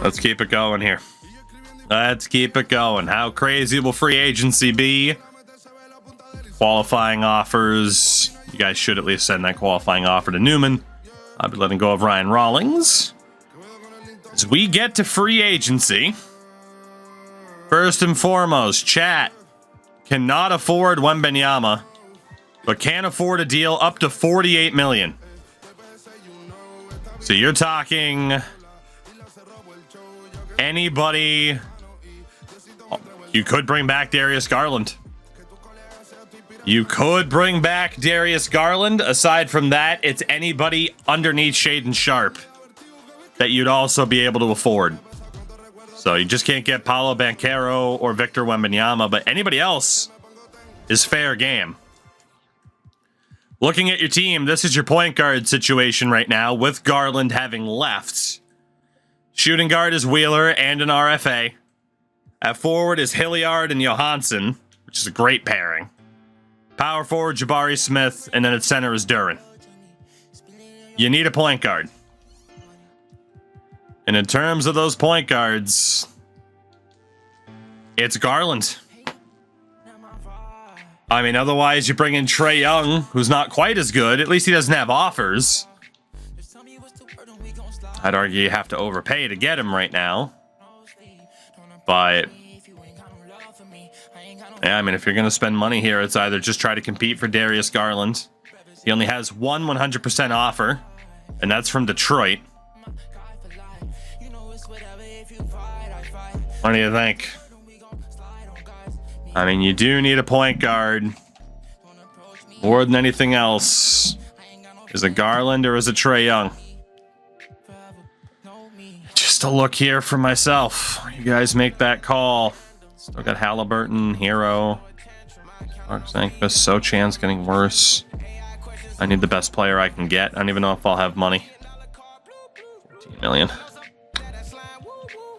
Let's keep it going here. Let's keep it going. How crazy will free agency be? Qualifying offers. You guys should at least send that qualifying offer to Newman. I'll be letting go of Ryan Rawlings. As we get to free agency, first and foremost, chat cannot afford Wembanyama, but can afford a deal up to $48 million. So you're talking anybody. You could bring back Darius Garland. You could bring back Darius Garland. Aside from that, it's anybody underneath Shaedon Sharpe that you'd also be able to afford. So you just can't get Paolo Banchero or Victor Wembanyama, but anybody else is fair game. Looking at your team, this is your point guard situation right now with Garland having left. Shooting guard is Wheeler and an RFA. At forward is Hilliard and Johansson, which is a great pairing. Power forward, Jabari Smith, and then at center is Duren. You need a point guard. And in terms of those point guards, it's Garland. I mean, otherwise you bring in Trae Young, who's not quite as good. At least he doesn't have offers. I'd argue you have to overpay to get him right now. But yeah, I mean, if you're going to spend money here, it's either just try to compete for Darius Garland. He only has one 100% offer, and that's from Detroit. What do you think? I mean, you do need a point guard. More than anything else. Is it Garland or is it Trae Young? Just a look here for myself. You guys make that call. Still got Halliburton, Hero, Mark Sankis, Sochan's getting worse. I need the best player I can get. I don't even know if I'll have money. 14 million.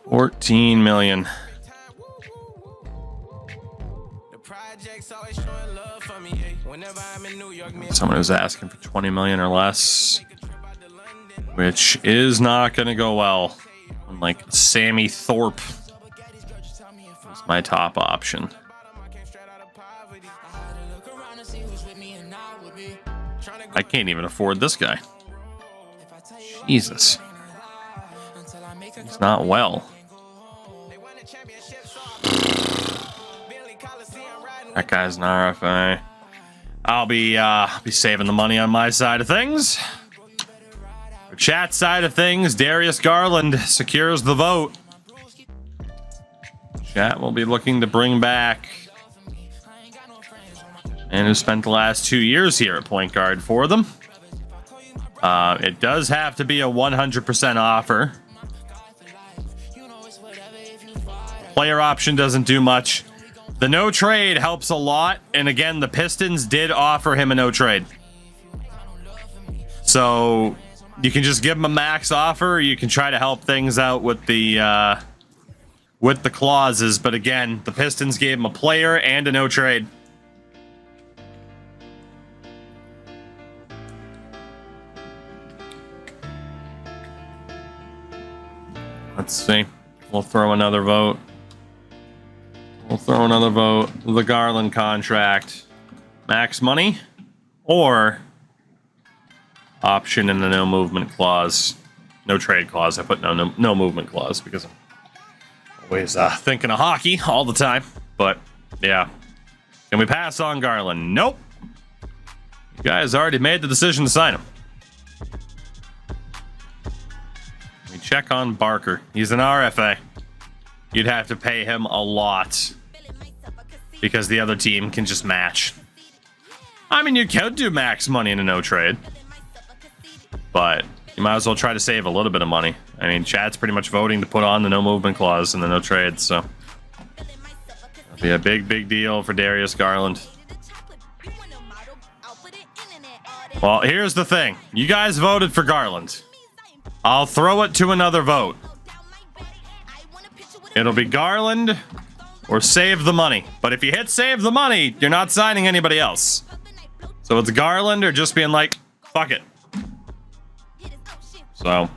14 million. Someone who's asking for 20 million or less, which is not going to go well. Like Sammy Thorpe is my top option. I can't even afford this guy. Jesus. He's not well. That guy's an RFA. I'll be saving the money on my side of things. For chat side of things, Darius Garland secures the vote. Chat will be looking to bring back and who spent the last 2 years here at point guard for them. It does have to be a 100% offer. Player option doesn't do much. The no trade helps a lot, and again, the Pistons did offer him a no trade. So you can just give him a max offer, or you can try to help things out with the clauses. But again, the Pistons gave him a player and a no trade. Let's see. We'll throw another vote. We'll throw another vote. The Garland contract. Max money or option in the no movement clause. No trade clause. I put no movement clause because I'm always thinking of hockey all the time. But yeah. Can we pass on Garland? Nope. You guys already made the decision to sign him. We check on Barker. He's an RFA. You'd have to pay him a lot because the other team can just match. I mean, you could do max money in a no trade, but you might as well try to save a little bit of money. I mean, chat's pretty much voting to put on the no movement clause and the no trade, so it'll be a big deal for Darius Garland. Well, here's the thing. You guys voted for Garland. I'll throw it to another vote. It'll be Garland or save the money. But if you hit save the money, you're not signing anybody else. So it's Garland or just being like, fuck it. So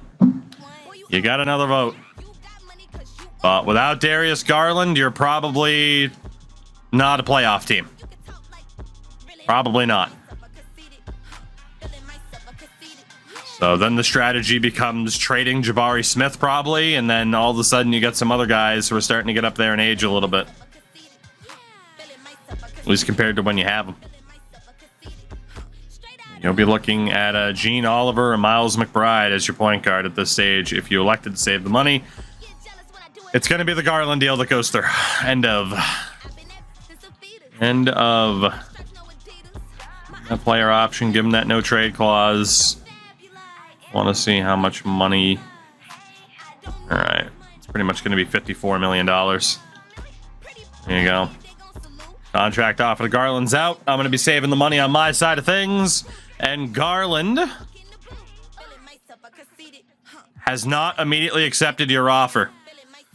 You got another vote. But without Darius Garland, you're probably not a playoff team. Probably not. So then the strategy becomes trading Jabari Smith probably, and then all of a sudden you get some other guys who are starting to get up there in age a little bit. At least compared to when you have them. You'll be looking at Gene Oliver and Miles McBride as your point guard at this stage. If you elected to save the money, it's going to be the Garland deal that goes through. End of. That player option, give him that no trade clause. Want to see how much money. All right, it's pretty much going to be $54 million. There you go. Contract offer to Garland's out. I'm going to be saving the money on my side of things. And Garland has not immediately accepted your offer.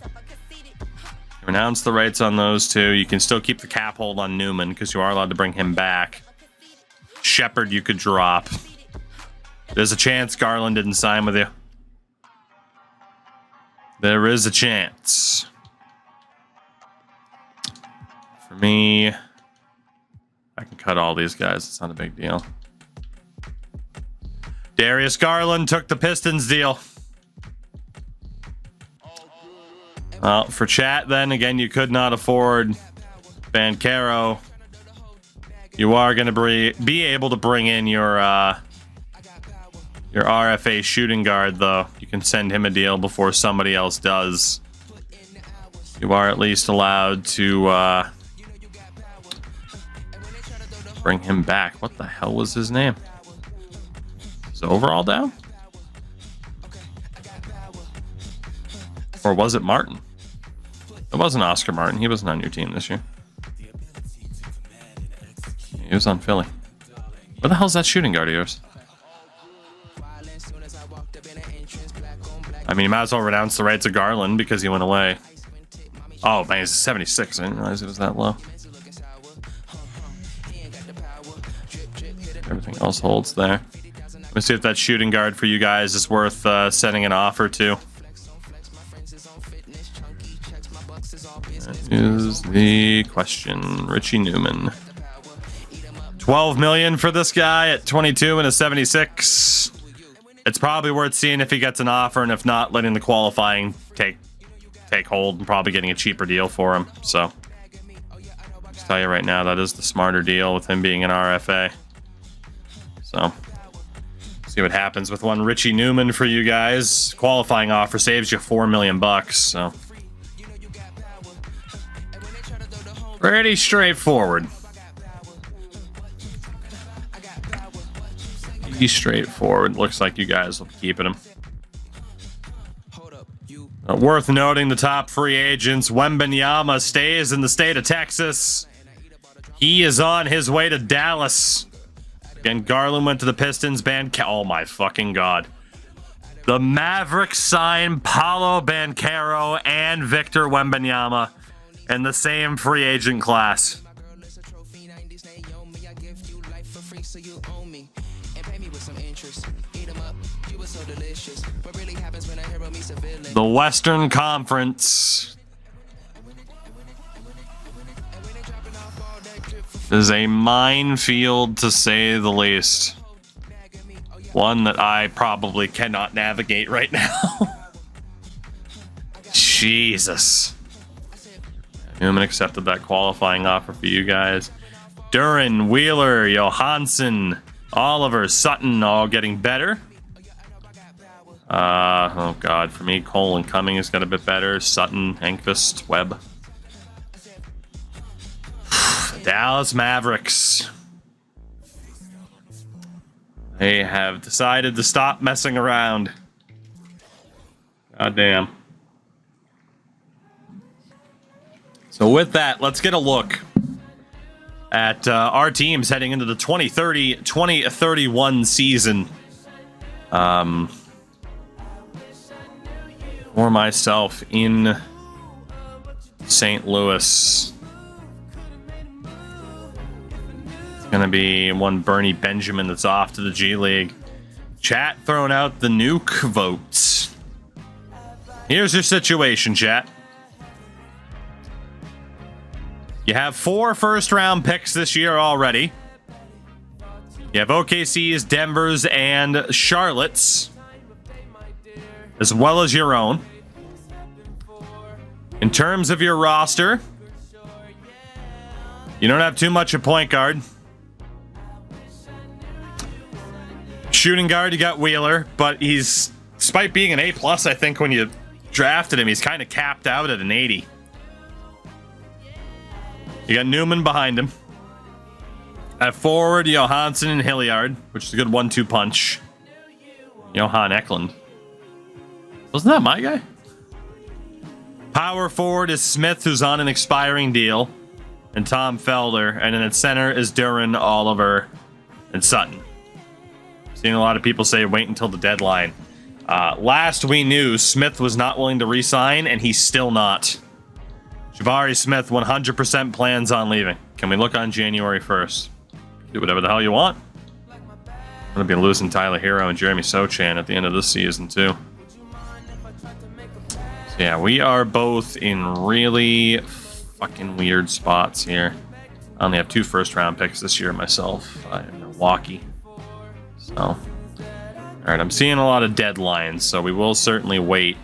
You announce the rates on those two. You can still keep the cap hold on Newman because you are allowed to bring him back. Shepherd you could drop. There's a chance Garland didn't sign with you. There is a chance. For me, I can cut all these guys. It's not a big deal. Darius Garland took the Pistons deal. Well, for chat, then again, you could not afford Banchero. You are going to be able to bring in your RFA shooting guard, though. You can send him a deal before somebody else does. You are at least allowed to bring him back. What the hell was his name? Is overall down? Or was it Martin? It wasn't Oscar Martin. He wasn't on your team this year. He was on Philly. Where the hell's that shooting guard of yours? I mean, you might as well renounce the rights of Garland because he went away. Oh, man, he's 76. I didn't realize it was that low. Everything else holds there. Let's see if that shooting guard for you guys is worth sending an offer to. That is the question. Richie Newman. $12 million for this guy at 22 and a 76. It's probably worth seeing if he gets an offer, and if not, letting the qualifying take hold and probably getting a cheaper deal for him. So, just tell you right now, that is the smarter deal with him being an RFA. So, see what happens with one Richie Newman for you guys. Qualifying offer saves you $4 million. So, pretty straightforward. Straightforward. Looks like you guys will be keeping him. Worth noting, the top free agents, Wembanyama stays in the state of Texas. He is on his way to Dallas. Again, Garland went to the Pistons. Oh my fucking god. The Mavericks signed Paolo Banchero and Victor Wembanyama in the same free agent class. The Western Conference is a minefield, to say the least. One that I probably cannot navigate right now. Jesus. Newman accepted that qualifying offer for you guys. Duran, Wheeler, Johansson, Oliver, Sutton, all getting better. Oh god, for me, Cole and Cummings got a bit better. Sutton, Enqvist, Webb. Dallas Mavericks. They have decided to stop messing around. God damn. So with that, let's get a look at our teams heading into the 2030-2031 season. For myself in St. Louis. It's going to be one Bernie Benjamin that's off to the G League. Chat throwing out the nuke votes. Here's your situation, chat. You have 4 first-round picks this year already. You have OKC's, Denver's, and Charlotte's, as well as your own. In terms of your roster, you don't have too much at point guard. Shooting guard, you got Wheeler, but he's, despite being an A+, I think when you drafted him, he's kind of capped out at an 80. You got Newman behind him. At forward, Johansson and Hilliard, which is a good 1-2 punch. Johan Eklund. Wasn't that my guy? Power forward is Smith, who's on an expiring deal, and Tom Felder. And then at center is Duran, Oliver, and Sutton. Seeing a lot of people say wait until the deadline. Last we knew, Smith was not willing to re-sign, and he's still not. Jabari Smith 100% plans on leaving. Can we look on January 1st? Do whatever the hell you want. I'm going to be losing Tyler Hero and Jeremy Sochan at the end of this season, too. So, yeah, we are both in really fucking weird spots here. I only have 2 first-round picks this year myself in Milwaukee. So, all right, I'm seeing a lot of deadlines, so we will certainly wait.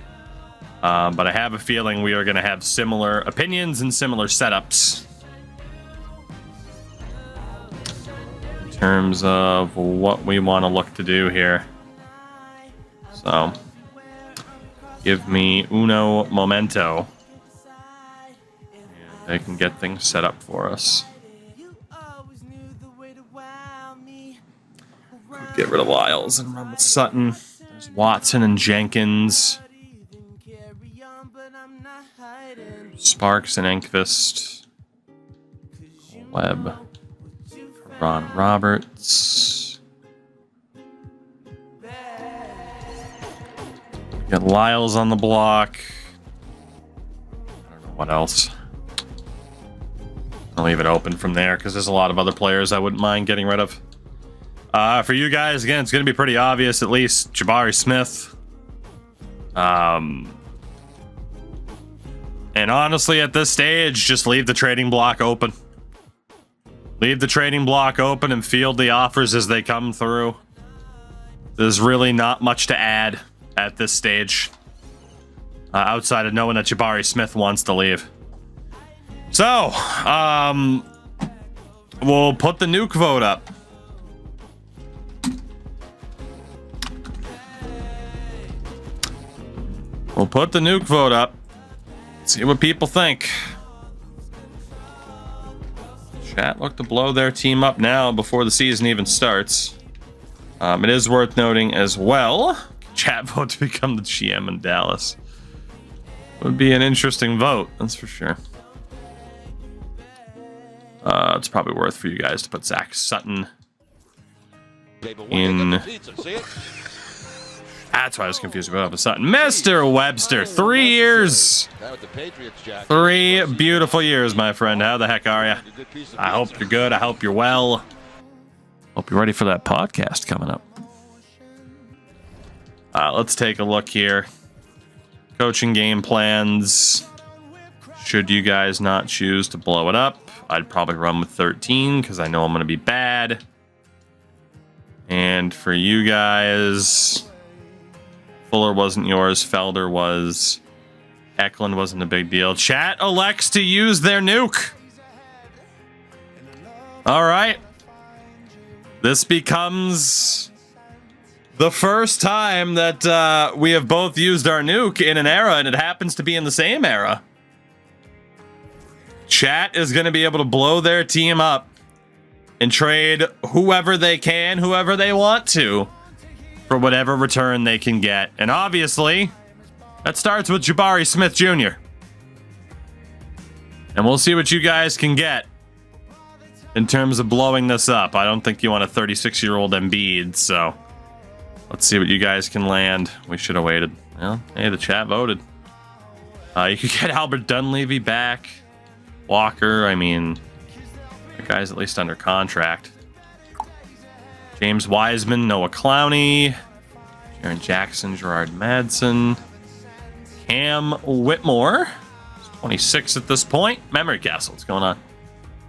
But I have a feeling we are going to have similar opinions and similar setups in terms of what we want to look to do here. So, give me uno momento, and I can get things set up for us. Get rid of Lyles and run with Sutton. There's Watson and Jenkins. Sparks and Enqvist. Webb. Ron Roberts. Got Lyles on the block. I don't know what else. I'll leave it open from there because there's a lot of other players I wouldn't mind getting rid of. For you guys, again, it's going to be pretty obvious, at least Jabari Smith. And honestly, at this stage, just leave the trading block open. Leave the trading block open and field the offers as they come through. There's really not much to add at this stage, outside of knowing that Jabari Smith wants to leave. So, we'll put the nuke vote up. We'll put the nuke vote up. See what people think. Chat look to blow their team up now before the season even starts. It is worth noting as well, chat vote to become the GM in Dallas. Would be an interesting vote, that's for sure. It's probably worth for you guys to put Zach Sutton in. That's why I was confused about Sutton. Mr. Webster, 3 years. 3 beautiful years, my friend. How the heck are you? I hope you're good. I hope you're well. Hope you're ready for that podcast coming up. Let's take a look here. Coaching game plans. Should you guys not choose to blow it up, I'd probably run with 13 because I know I'm going to be bad. And for you guys, Fuller wasn't yours. Felder was. Eklund wasn't a big deal. Chat elects to use their nuke. All right. This becomes the first time that we have both used our nuke in an era, and it happens to be in the same era. Chat is going to be able to blow their team up and trade whoever they can, whoever they want to, for whatever return they can get. And obviously, that starts with Jabari Smith Jr. And we'll see what you guys can get in terms of blowing this up. I don't think you want a 36-year-old Embiid, so let's see what you guys can land. We should have waited. Well, hey, the chat voted. You could get Albert Dunleavy back. Walker, I mean, that guy's at least under contract. James Wiseman, Noah Clowney, Jaren Jackson, Gerard Madsen, Cam Whitmore, 26 at this point. Memory Castle, what's going on?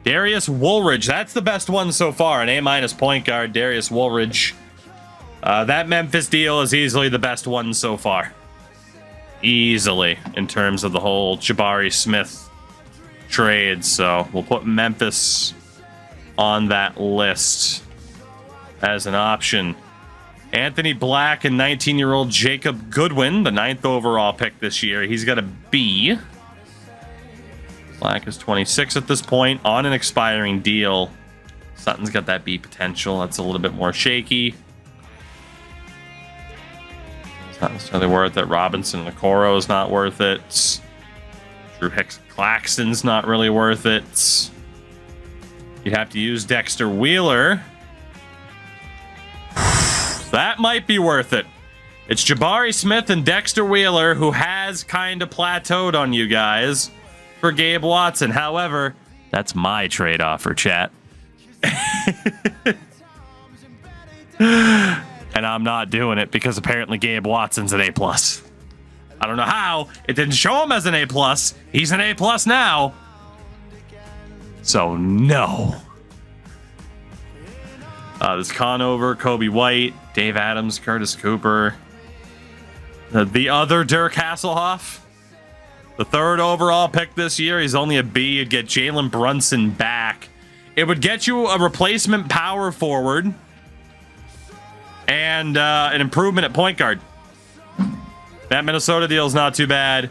Darius Woolridge, that's the best one so far. An A- point guard, Darius Woolridge. That Memphis deal is easily the best one so far. Easily, in terms of the whole Jabari Smith trade. So we'll put Memphis on that list as an option. Anthony Black and 19-year-old Jacob Goodwin, the 9th overall pick this year. He's got a B. Black is 26 at this point on an expiring deal. Sutton's got that B potential. That's a little bit more shaky. It's not necessarily worth it. Robinson and Okoro is not worth it. Drew Hicks Claxton's not really worth it. You'd have to use Dexter Wheeler. That might be worth it. It's Jabari Smith and Dexter Wheeler, who has kind of plateaued on you guys, for Gabe Watson. However, that's my trade offer, chat. And I'm not doing it because apparently Gabe Watson's an A+. I don't know how. It didn't show him as an A+. He's an A+ now. So, no. There's Conover, Kobe White, Dave Adams, Curtis Cooper. The other Dirk Hasselhoff, the 3rd overall pick this year. He's only a B. You'd get Jalen Brunson back. It would get you a replacement power forward and an improvement at point guard. That Minnesota deal is not too bad.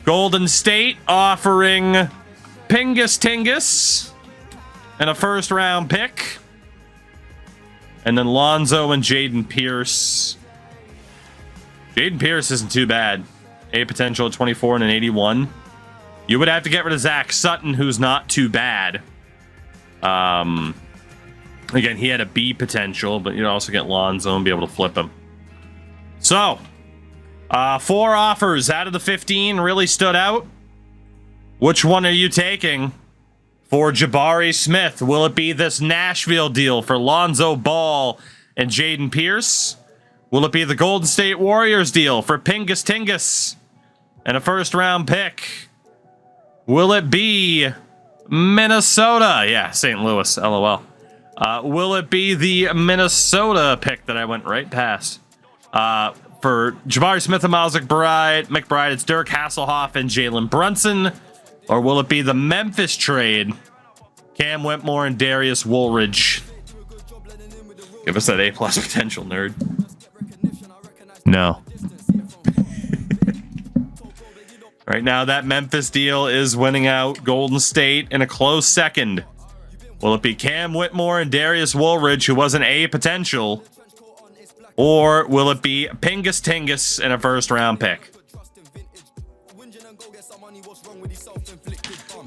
Golden State offering Pingus Tingus and a 1st-round pick. And then Lonzo and Jaden Pierce. Jaden Pierce isn't too bad. A potential at 24 and an 81. You would have to get rid of Zach Sutton, who's not too bad. Again, he had a B potential, but you'd also get Lonzo and be able to flip him. So, 4 offers out of the 15 really stood out. Which one are you taking for Jabari Smith? Will it be this Nashville deal for Lonzo Ball and Jaden Pierce? Will it be the Golden State Warriors deal for Pingus Tingus and a 1st-round pick? Will it be Minnesota? Yeah, St. Louis, LOL. Will it be the Minnesota pick that I went right past? For Jabari Smith and Miles McBride, it's Dirk Hasselhoff and Jalen Brunson. Or will it be the Memphis trade? Cam Whitmore and Darius Woolridge. Give us that A+ potential, nerd. No. Right now, that Memphis deal is winning out Golden State in a close second. Will it be Cam Whitmore and Darius Woolridge, who was an A potential? Or will it be Pingus Tingus and a 1st-round pick?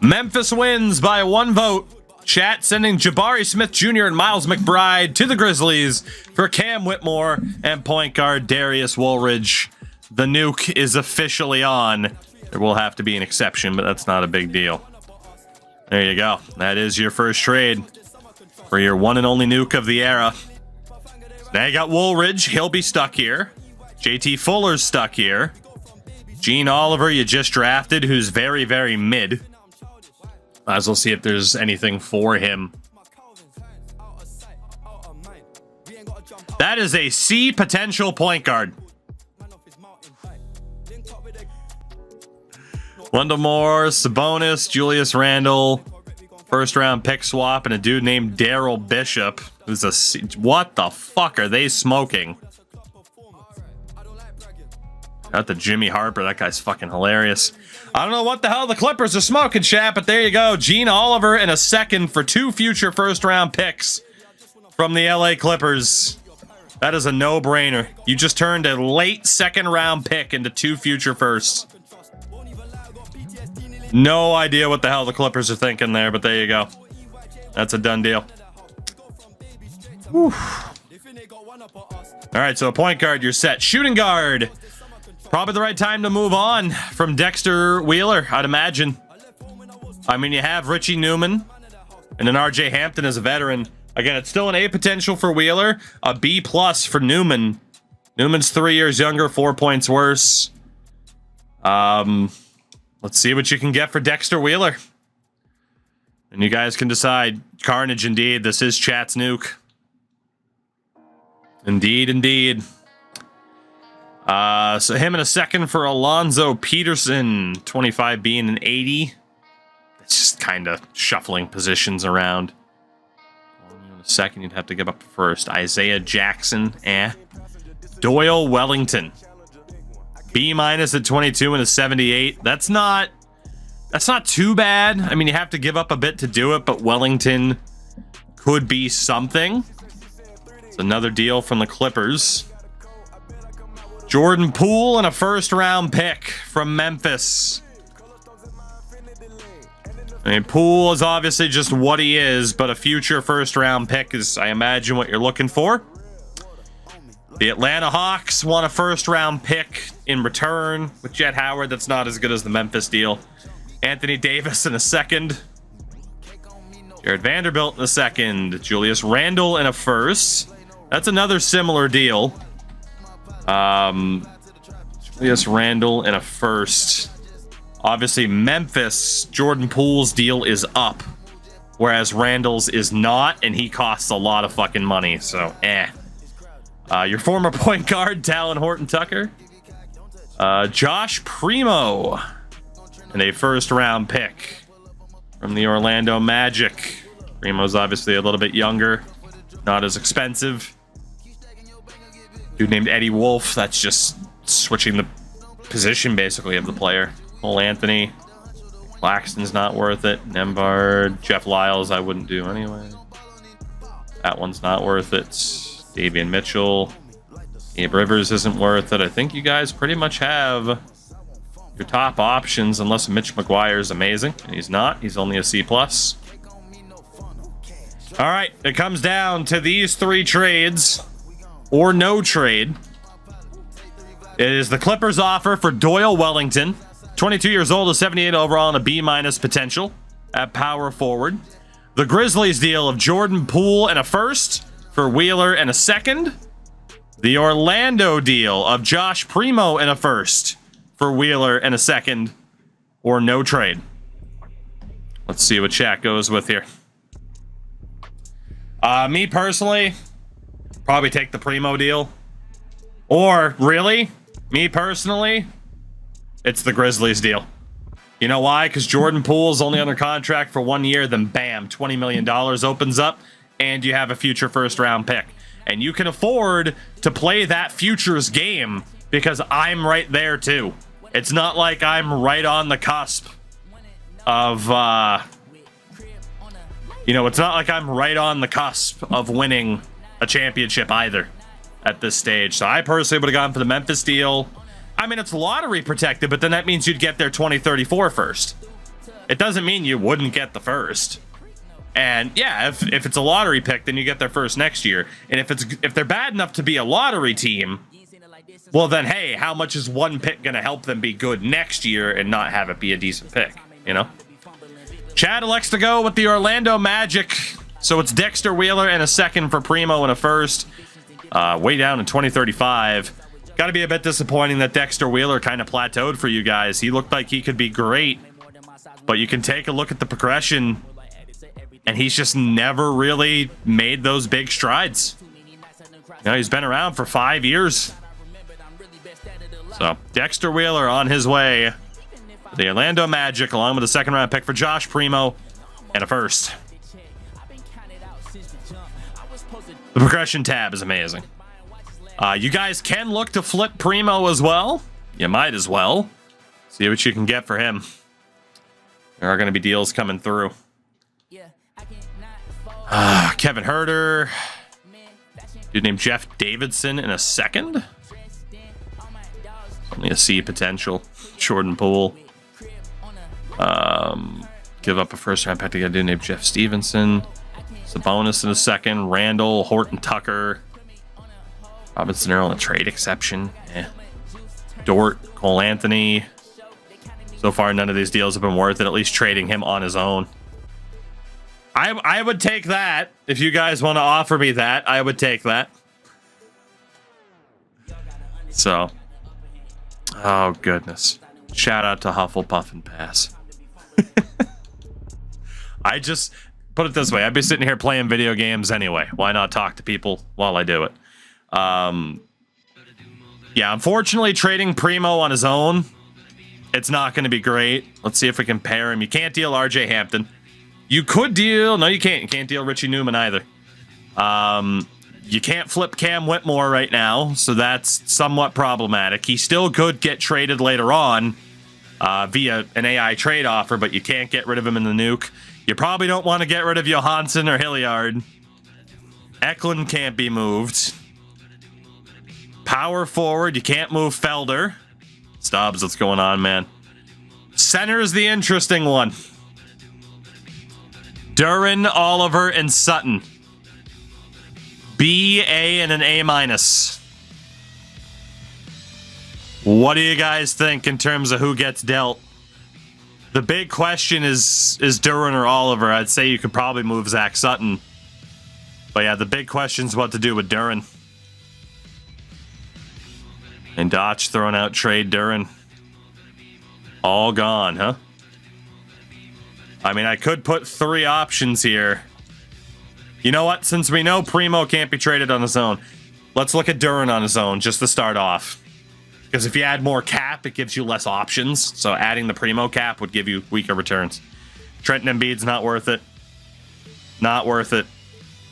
Memphis wins by 1 vote. Chat sending Jabari Smith Jr. and Miles McBride to the Grizzlies for Cam Whitmore and point guard Darius Woolridge. The nuke is officially on. There will have to be an exception, but that's not a big deal. There you go. That is your first trade for your one and only nuke of the era. Now you got Woolridge. He'll be stuck here. JT Fuller's stuck here. Gene Oliver, you just drafted, who's very, very mid. Might as well see if there's anything for him. That is a C potential point guard. Wendell Moore, Sabonis, Julius Randle, 1st-round pick swap, and a dude named Daryl Bishop, who's a C. What the fuck are they smoking? Got the Jimmy Harper. That guy's fucking hilarious. I don't know what the hell the Clippers are smoking, chat, but there you go. Gene Oliver and a 2nd for 2 future 1st-round picks from the LA Clippers. That is a no-brainer. You just turned a late 2nd-round pick into 2 future 1sts. No idea what the hell the Clippers are thinking there, but there you go. That's a done deal. Whew. All right, so a point guard, you're set. Shooting guard. Probably the right time to move on from Dexter Wheeler, I'd imagine. I mean, you have Richie Newman and then RJ Hampton as a veteran. Again, it's still an A potential for Wheeler, a B+ for Newman. Newman's 3 years younger, 4 points worse. Let's see what you can get for Dexter Wheeler. And you guys can decide. Carnage, indeed. This is Chat's nuke. Indeed, indeed. So him in a second for Alonzo Peterson. 25 being an 80. It's just kind of shuffling positions around. In a second, you'd have to give up first. Isaiah Jackson, Doyle Wellington. B- at 22 and a 78. That's not too bad. I mean, you have to give up a bit to do it, but Wellington could be something. It's another deal from the Clippers. Jordan Poole and a first-round pick from Memphis. I mean, Poole is obviously just what he is, but a future first-round pick is, I imagine, what you're looking for. The Atlanta Hawks want a first-round pick in return with Jet Howard. That's not as good as the Memphis deal. Anthony Davis in a second. Jared Vanderbilt in a second. Julius Randle in a first. That's another similar deal. Julius Randle in a first. Obviously, Memphis, Jordan Poole's deal is up, whereas Randle's is not, and he costs a lot of fucking money, so your former point guard, Talon Horton-Tucker. Josh Primo, and a first-round pick from the Orlando Magic. Primo's obviously a little bit younger, not as expensive. Dude named Eddie Wolf, that's just switching the position, basically, of the player. Cole Anthony. Claxton's not worth it. Nembhard. Jeff Lyles, I wouldn't do anyway. That one's not worth it. Davian Mitchell. Gabe Rivers isn't worth it. I think you guys pretty much have your top options, unless Mitch McGuire's amazing. And he's not. He's only a C+. All right, it comes down to these three trades, or no trade. It is the Clippers offer for Doyle Wellington, 22 years old, a 78 overall, and a B- potential at power forward. The Grizzlies deal of Jordan Poole and a first for Wheeler and a second. The Orlando deal of Josh Primo and a first for Wheeler and a second, or no trade. Let's see what chat goes with here. Me personally, probably take the Primo deal. Or, really, me personally, it's the Grizzlies deal. You know why? Because Jordan Poole's only under contract for 1 year, then bam, $20 million opens up, and you have a future first-round pick. And you can afford to play that futures game because I'm right there, too. It's not like I'm right on the cusp of, it's not like I'm right on the cusp of winning a championship either at this stage. So I personally would have gone for the Memphis deal. I mean, it's lottery protected, but then that means you'd get their 2034 first. It doesn't mean you wouldn't get the first. And yeah, if it's a lottery pick, then you get their first next year. And if they're bad enough to be a lottery team, well then, hey, how much is one pick going to help them be good next year and not have it be a decent pick, you know? Chad elects to go with the Orlando Magic. So it's Dexter Wheeler and a second for Primo and a first. Way down in 2035. Got to be a bit disappointing that Dexter Wheeler kind of plateaued for you guys. He looked like he could be great, but you can take a look at the progression, and he's just never really made those big strides. You know, he's been around for 5 years. So Dexter Wheeler on his way. The Orlando Magic, along with a second-round pick for Josh Primo and a first. The progression tab is amazing. You guys can look to flip Primo as well. You might as well. See what you can get for him. There are going to be deals coming through. Kevin Huerter. Dude named Jeff Davidson in a second. Only a C potential. Jordan Poole. Give up a first round pick to get a dude named Jeff Stevenson. Sabonis in a second. Randall, Horton-Tucker. Robinson Earl on a trade exception. Dort, Cole Anthony. So far, none of these deals have been worth it. At least trading him on his own. I would take that. If you guys want to offer me that, I would take that. So. Oh, goodness. Shout out to Hufflepuff and Pass. I just put it this way. I'd be sitting here playing video games anyway. Why not talk to people while I do it? Yeah, unfortunately, trading Primo on his own, it's not going to be great. Let's see if we can pair him. You can't deal RJ Hampton. You could deal... No, you can't. You can't deal Richie Newman either. You can't flip Cam Whitmore right now, so that's somewhat problematic. He still could get traded later on via an AI trade offer, but you can't get rid of him in the nuke. You probably don't want to get rid of Johansson or Hilliard. Eklund can't be moved. Power forward, you can't move Felder. Stubbs, what's going on, man? Center is the interesting one. Duran, Oliver, and Sutton. B, A, and an A-. What do you guys think in terms of who gets dealt? The big question is Duran or Oliver. I'd say you could probably move Zach Sutton. But yeah, the big question is what to do with Duran. And Dotch throwing out trade Duran. All gone, huh? I mean, I could put 3 options here. You know what? Since we know Primo can't be traded on his own, let's look at Duran on his own just to start off. Because if you add more cap, it gives you less options. So adding the Primo cap would give you weaker returns. Trenton Embiid's not worth it. Not worth it.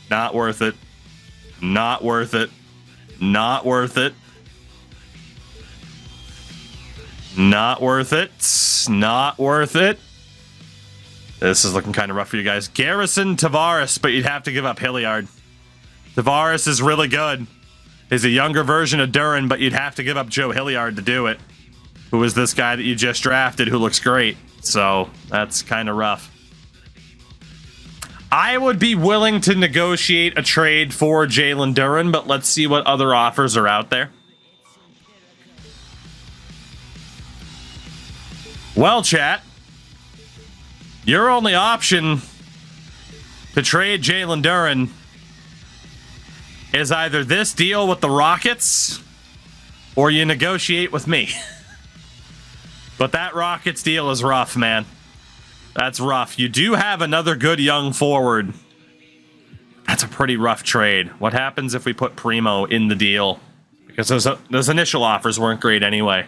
Not worth it. Not worth it. Not worth it. Not worth it. Not worth it. This is looking kind of rough for you guys. Garrison, Tavares, but you'd have to give up Hilliard. Tavares is really good. He's a younger version of Duran, but you'd have to give up Joe Hilliard to do it. Who is this guy that you just drafted who looks great. So that's kind of rough. I would be willing to negotiate a trade for Jalen Duran, but let's see what other offers are out there. Well, chat, your only option to trade Jalen Duran is either this deal with the Rockets or you negotiate with me. But that Rockets deal is rough, man. That's rough. You do have another good young forward. That's a pretty rough trade. What happens if we put Primo in the deal? Because those initial offers weren't great anyway.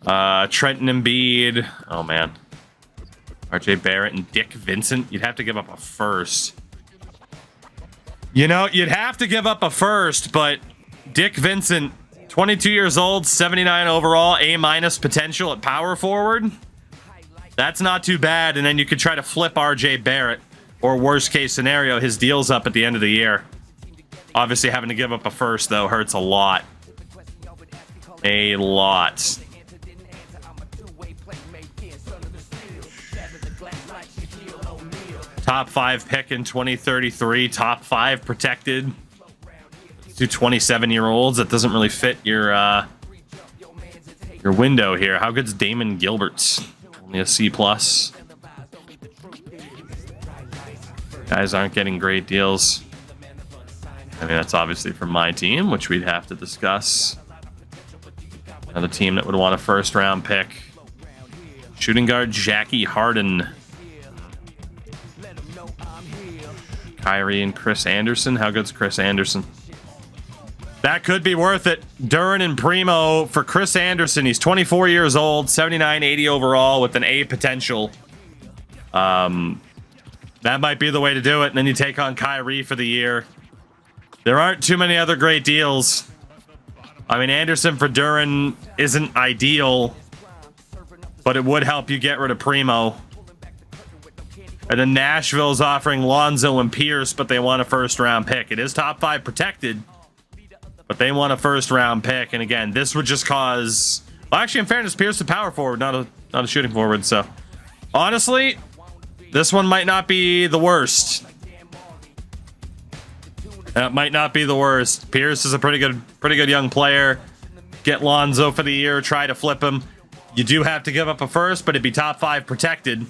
Trenton Embiid. Oh, man. RJ Barrett and Dick Vincent. You'd have to give up a first. You know, you'd have to give up a first, but Dick Vincent, 22 years old, 79 overall, A- potential at power forward. That's not too bad, and then you could try to flip RJ Barrett, or worst case scenario, his deal's up at the end of the year. Obviously, having to give up a first, though, hurts a lot. A lot. Top 5 pick in 2033. Top 5 protected. To 27-year-olds. That doesn't really fit your window here. How good's Damon Gilbert? Only a C+. Guys aren't getting great deals. I mean, that's obviously from my team, which we'd have to discuss. Another team that would want a first-round pick. Shooting guard Jackie Harden. Kyrie and Chris Anderson. How good's Chris Anderson? That could be worth it. Duran and Primo for Chris Anderson. He's 24 years old, 79, 80 overall with an A potential. That might be the way to do it. And then you take on Kyrie for the year. There aren't too many other great deals. I mean, Anderson for Duran isn't ideal, but it would help you get rid of Primo. And then Nashville's offering Lonzo and Pierce, but they want a first-round pick. It is top 5 protected, but they want a first-round pick. And again, this would just cause... Well, actually, in fairness, Pierce is a power forward, not a shooting forward. So, honestly, this one might not be the worst. That might not be the worst. Pierce is a pretty good young player. Get Lonzo for the year. Try to flip him. You do have to give up a first, but it'd be top 5 protected.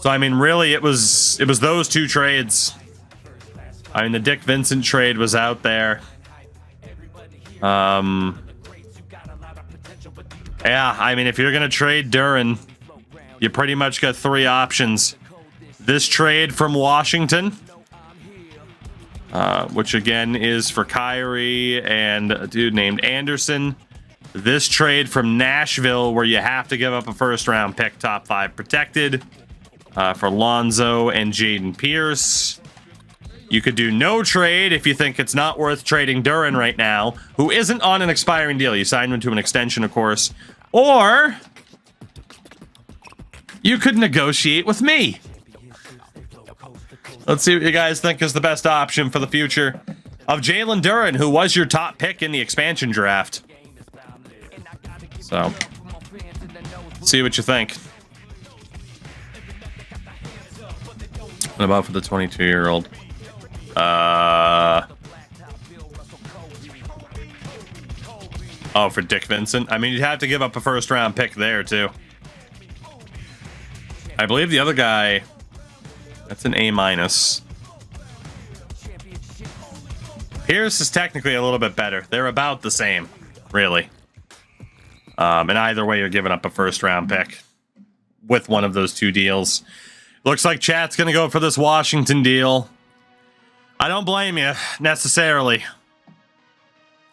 So, I mean, really, it was those 2 trades. I mean, the Dick Vincent trade was out there. Yeah, I mean, if you're going to trade Duren, you pretty much got three options. This trade from Washington, which again is for Kyrie and a dude named Anderson. This trade from Nashville, where you have to give up a first-round pick, top 5 protected, for Lonzo and Jaden Pierce. You could do no trade if you think it's not worth trading Duren right now, who isn't on an expiring deal. You signed him to an extension, of course. Or you could negotiate with me. Let's see what you guys think is the best option for the future of Jalen Duren, who was your top pick in the expansion draft. So, see what you think. What about for the 22-year-old? Oh, for Dick Vincent? I mean, you'd have to give up a first-round pick there, too. I believe the other guy... That's an A-. Pierce is technically a little bit better. They're about the same, really. And either way, you're giving up a first-round pick with one of those two deals. Looks like chat's going to go for this Washington deal. I don't blame you, necessarily.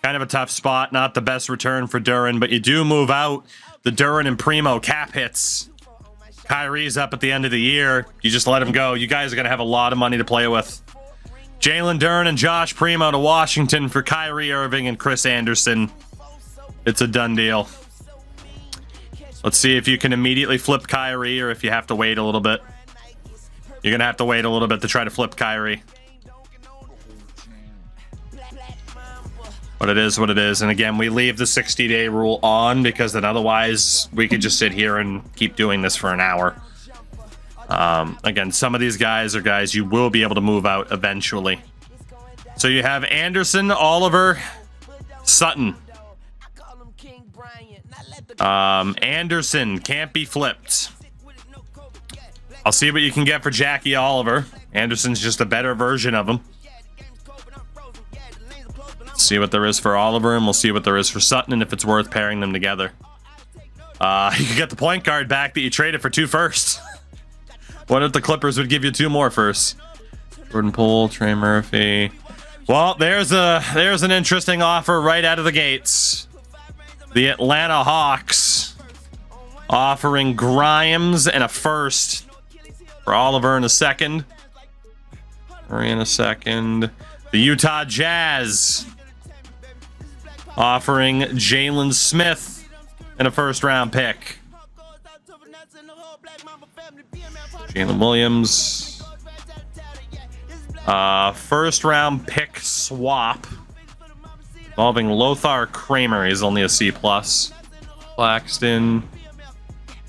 Kind of a tough spot. Not the best return for Duren, but you do move out the Duren and Primo cap hits. Kyrie's up at the end of the year. You just let him go. You guys are going to have a lot of money to play with. Jalen Duren and Josh Primo to Washington for Kyrie Irving and Chris Anderson. It's a done deal. Let's see if you can immediately flip Kyrie or if you have to wait a little bit. You're going to have to wait a little bit to try to flip Kyrie. But it is what it is. And again, we leave the 60-day rule on because then otherwise we could just sit here and keep doing this for an hour. Again, some of these guys are guys you will be able to move out eventually. So you have Anderson, Oliver, Sutton. Anderson can't be flipped. I'll see what you can get for Jackie Oliver. Anderson's just a better version of him. See what there is for Oliver, and we'll see what there is for Sutton, and if it's worth pairing them together. You can get the point guard back that you traded for 2 firsts. What if the Clippers would give you 2 more firsts? Jordan Poole, Trey Murphy. Well, there's an interesting offer right out of the gates. The Atlanta Hawks offering Grimes and a first for Oliver in a second. Murray in a second. The Utah Jazz offering Jalen Smith and a first-round pick. Jalen Williams. First-round pick swap involving Lothar Kramer. He's only a C+. Claxton.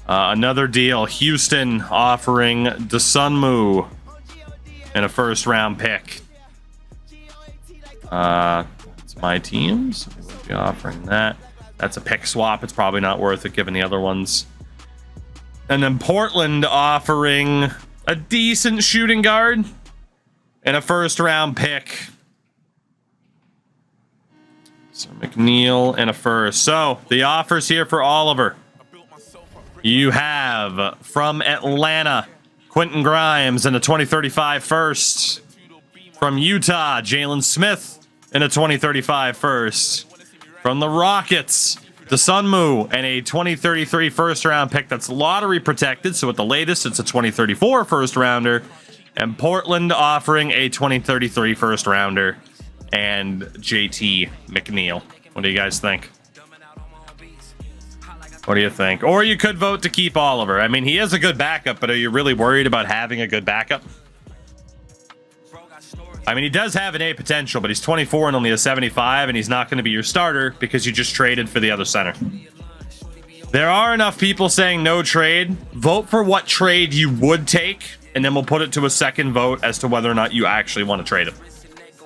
Another deal. Houston offering Dosunmu and a first-round pick. It's my team, so we won't be offering that. That's a pick swap. It's probably not worth it given the other ones. And then Portland offering a decent shooting guard and a first-round pick. So McNeil and a first. So the offers here for Oliver. You have from Atlanta, Quentin Grimes and a 2035 first. From Utah, Jalen Smith and a 2035 first. From the Rockets, Dosunmu and a 2033 first round pick that's lottery protected. So at the latest, it's a 2034 first rounder. And Portland offering a 2033 first rounder and JT McNeil. What do you guys think? What do you think? Or you could vote to keep Oliver. I mean, he is a good backup, but are you really worried about having a good backup? I mean, he does have an A potential, but he's 24 and only a 75, and he's not going to be your starter because you just traded for the other center. There are enough people saying no trade. Vote for what trade you would take, and then we'll put it to a second vote as to whether or not you actually want to trade him.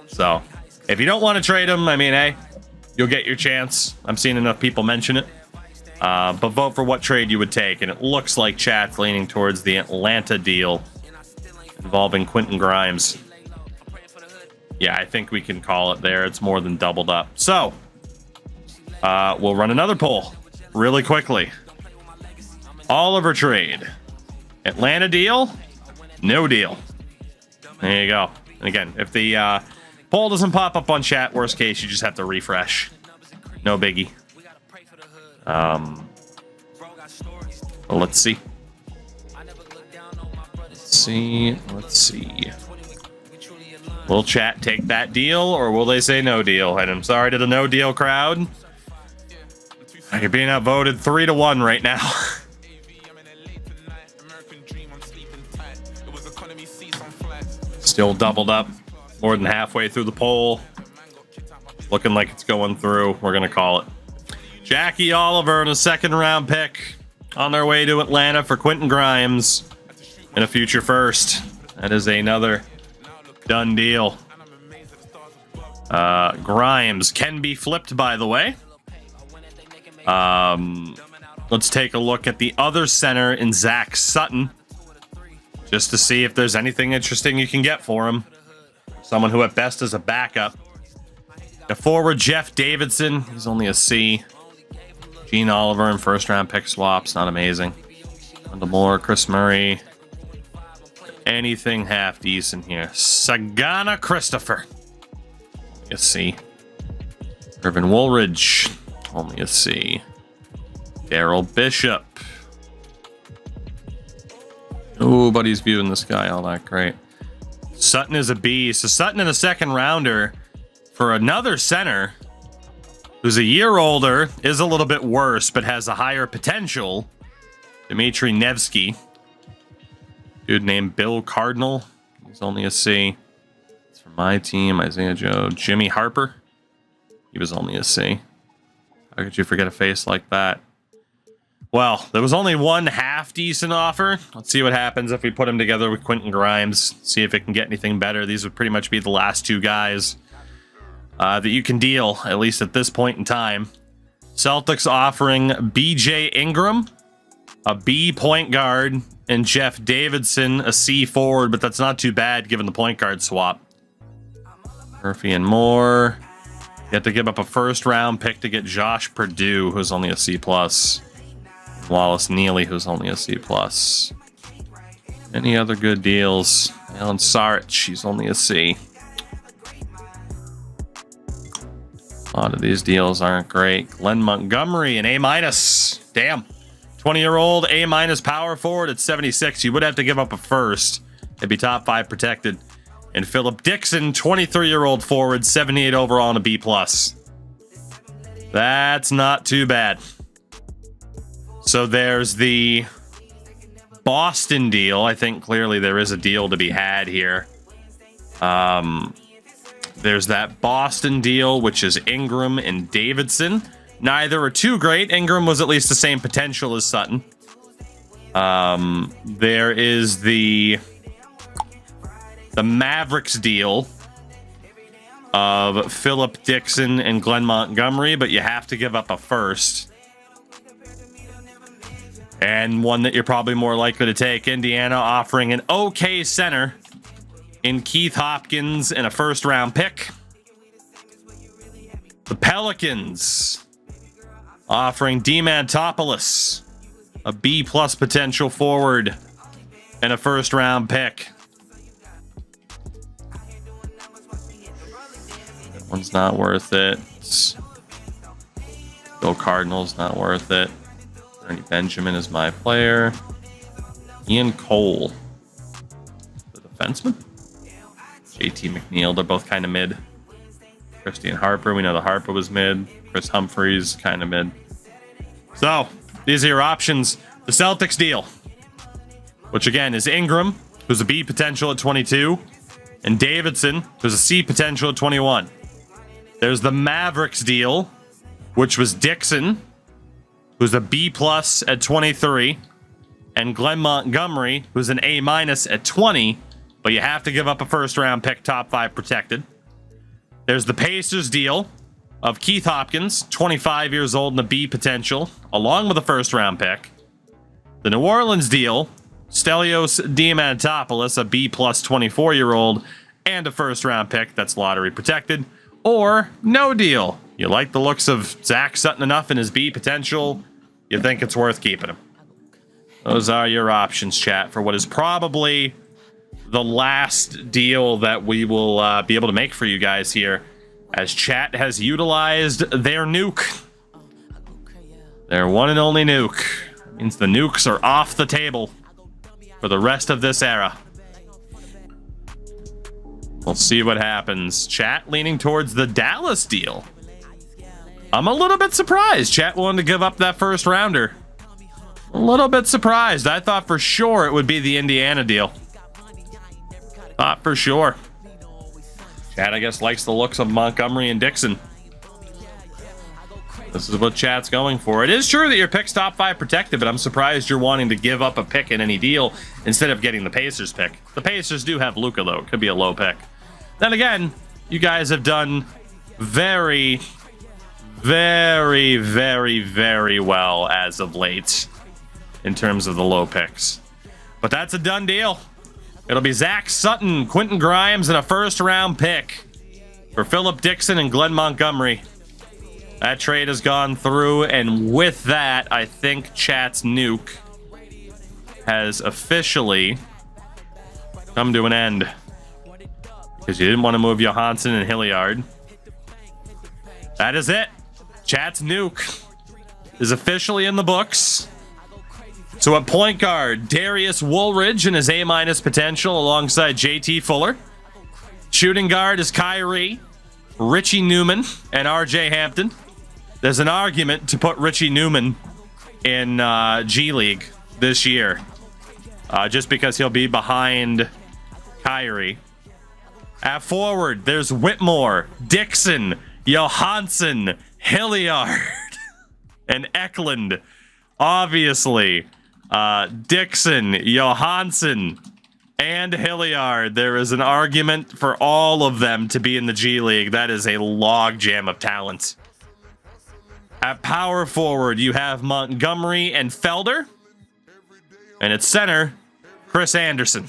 So, if you don't want to trade him, I mean, hey, you'll get your chance. I'm seeing enough people mention it. But vote for what trade you would take, and it looks like chat's leaning towards the Atlanta deal involving Quentin Grimes. Yeah, I think we can call it there. It's more than doubled up. So, we'll run another poll. really quickly. Oliver trade. Atlanta deal? No deal. There you go. And again, if the poll doesn't pop up on chat, worst case, you just have to refresh. No biggie. Let's see. Let's see. Will chat take that deal, or will they say no deal? And I'm sorry to the no deal crowd. You're being outvoted 3-1 right now. Still doubled up, more than halfway through the poll. Looking like it's going through. We're gonna call it. Jackie Oliver and a second-round pick on their way to Atlanta for Quentin Grimes and a future first. That is another done deal. Grimes can be flipped, by the way. Let's take a look at the other center in Zach Sutton, just to see if there's anything interesting you can get for him. Someone who at best is a backup. The forward Jeff Davidson, he's only a C. Gene Oliver and first-round pick swaps, not amazing. Wendell Moore, Chris Murray. Anything half decent here. Sagana Christopher, a C. Irvin Woolridge, only a C. Daryl Bishop. Oh, but he's viewing this guy all that great. Sutton is a B. So Sutton in a second rounder for another center who's a year older, is a little bit worse, but has a higher potential. Dmitry Nevsky. Dude named Bill Cardinal. He's only a C. It's from my team. Isaiah Joe. Jimmy Harper. He was only a C. How could you forget a face like that? Well, there was only one half decent offer. Let's see what happens if we put him together with Quentin Grimes. See if it can get anything better. These would pretty much be the last two guys that you can deal, at least at this point in time. Celtics offering BJ Ingram, a B point guard, and Jeff Davidson, a C forward, but that's not too bad given the point guard swap. Murphy and Moore. You have to give up a first-round pick to get Josh Purdue, who's only a C+. Wallace Neely, who's only a C+. Any other good deals? Alan Saric, she's only a C. A lot of these deals aren't great. Glenn Montgomery, an A-. Damn. 20-year-old A- power forward at 76. You would have to give up a first. It'd be top 5 protected. And Philip Dixon, 23-year-old forward, 78 overall and a B+. That's not too bad. So there's the Boston deal. I think clearly there is a deal to be had here. There's that Boston deal, which is Ingram and Davidson. Neither are too great. Ingram was at least the same potential as Sutton. There is the Mavericks deal of Philip Dixon and Glenn Montgomery, but you have to give up a first. And one that you're probably more likely to take. Indiana offering an okay center in Keith Hopkins and a first-round pick. The Pelicans offering Demantopoulos, a B+ potential forward, and a first-round pick. That one's not worth it. Bill Cardinal's not worth it. Ernie Benjamin is my player. Ian Cole, the defenseman. JT McNeil, they're both kind of mid. Christian Harper, we know the Harper was mid. Chris Humphreys, kind of mid. So, these are your options. The Celtics deal, which again is Ingram, who's a B potential at 22, and Davidson, who's a C potential at 21. There's the Mavericks deal, which was Dixon, who's a B+ at 23, and Glenn Montgomery, who's an A- at 20, but you have to give up a first-round pick, top 5 protected. There's the Pacers deal of Keith Hopkins, 25 years old and a B potential, along with a first-round pick. The New Orleans deal, Stelios Diamantopoulos, a B+ 24-year-old, and a first-round pick that's lottery protected. Or no deal. You like the looks of Zach Sutton enough in his B potential, you think it's worth keeping him. Those are your options, chat, for what is probably the last deal that we will be able to make for you guys here, as chat has utilized their nuke. Their one and only nuke. Means the nukes are off the table for the rest of this era. We'll see what happens. Chat leaning towards the Dallas deal. I'm a little bit surprised chat wanted to give up that first rounder. A little bit surprised. I thought for sure it would be the Indiana deal. Thought for sure. Chat, I guess, likes the looks of Montgomery and Dixon. This is what chat's going for. It is true that your pick's top 5 protected, but I'm surprised you're wanting to give up a pick in any deal instead of getting the Pacers pick. The Pacers do have Luka, though. It could be a low pick. Then again, you guys have done very, very, very, very well as of late in terms of the low picks. But that's a done deal. It'll be Zach Sutton, Quentin Grimes, and a first-round pick for Philip Dixon and Glenn Montgomery. That trade has gone through, and with that, I think chat's nuke has officially come to an end. Because you didn't want to move Johansson and Hilliard. That is it. Chat's nuke is officially in the books. So at point guard, Darius Woolridge and his A- potential alongside JT Fuller. Shooting guard is Kyrie, Richie Newman, and RJ Hampton. There's an argument to put Richie Newman in G League this year. Just because he'll be behind Kyrie. At forward, there's Whitmore, Dixon, Johansson, Hilliard, and Eklund. Obviously, Dixon, Johansson, and Hilliard. There is an argument for all of them to be in the G League. That is a logjam of talent. At power forward, you have Montgomery and Felder. And at center, Chris Anderson.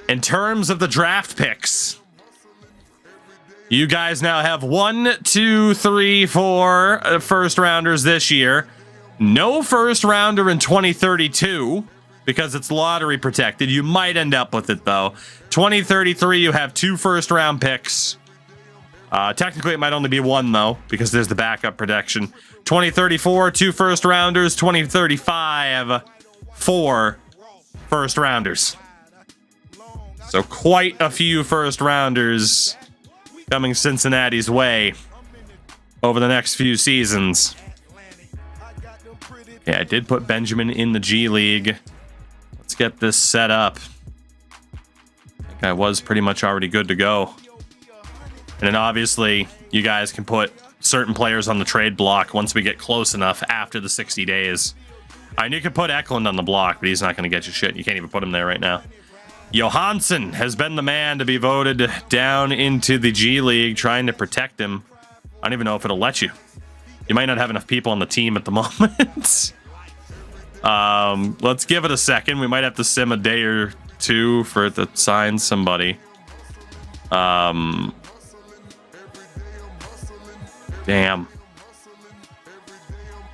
In terms of the draft picks, you guys now have 1, 2, 3, 4 first rounders this year. No first rounder in 2032 because it's lottery protected. You might end up with it though. 2033, you have 2 first round picks. Technically, it might only be 1 though because there's the backup protection. 2034, 2 first rounders. 2035, 4 first rounders. So quite a few first rounders coming Cincinnati's way over the next few seasons. Yeah, I did put Benjamin in the G League. Let's get this set up. I think I was pretty much already good to go. And then obviously, you guys can put certain players on the trade block once we get close enough after the 60 days. And you can put Eklund on the block, but he's not going to get you shit. You can't even put him there right now. Johansson has been the man to be voted down into the G League, trying to protect him. I don't even know if it'll let you. You might not have enough people on the team at the moment. Let's give it a second. We might have to sim a day or 2 for it to sign somebody. Damn.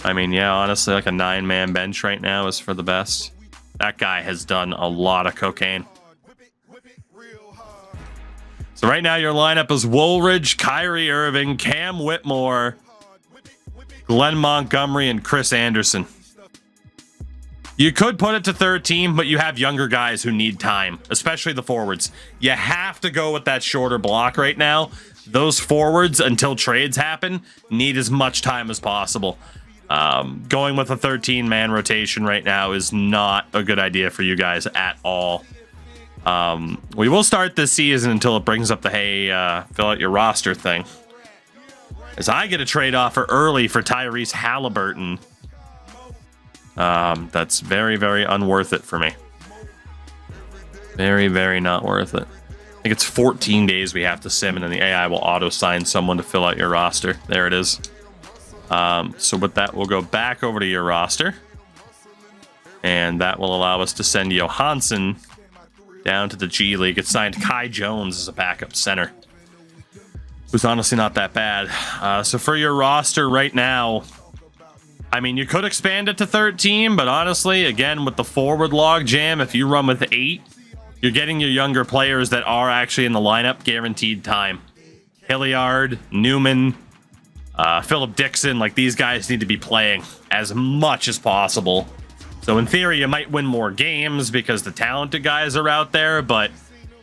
I mean, yeah, honestly, like a 9-man bench right now is for the best. That guy has done a lot of cocaine. So right now your lineup is Woolridge, Kyrie Irving, Cam Whitmore, Glenn Montgomery, and Chris Anderson. You could put it to 13, but you have younger guys who need time, especially the forwards. You have to go with that shorter block right now. Those forwards, until trades happen, need as much time as possible. Going with a 13-man rotation right now is not a good idea for you guys at all. We will start this season until it brings up the, hey, fill out your roster thing. As I get a trade offer early for Tyrese Halliburton. That's very, very unworth it for me. Very, very not worth it. I think it's 14 days we have to sim, and then the AI will auto-sign someone to fill out your roster. There it is. So with that, we'll go back over to your roster. And that will allow us to send Johansson down to the G League. It's signed Kai Jones as a backup center. who's honestly not that bad. So for your roster right now, I mean, you could expand it to 13, but honestly, again, with the forward log jam, if you run with 8, you're getting your younger players that are actually in the lineup guaranteed time. Hilliard, Newman, Philip Dixon, like these guys need to be playing as much as possible. So in theory, you might win more games because the talented guys are out there, but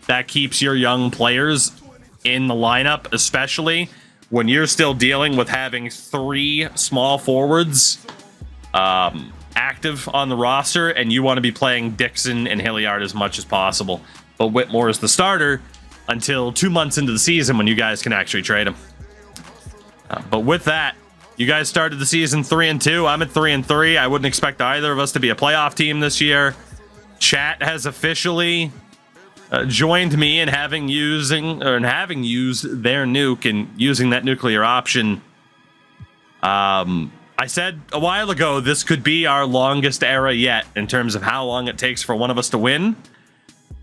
that keeps your young players in the lineup, especially when you're still dealing with having 3 small forwards active on the roster, and you want to be playing Dixon and Hilliard as much as possible. But Whitmore is the starter until 2 months into the season when you guys can actually trade him. But with that, you guys started the season 3-2. I'm at 3-3. I wouldn't expect either of us to be a playoff team this year. Chat has officially joined me in having used their nuke and using that nuclear option. I said a while ago this could be our longest era yet in terms of how long it takes for one of us to win.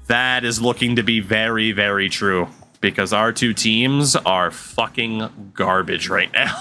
That is looking to be very, very true because our 2 teams are fucking garbage right now.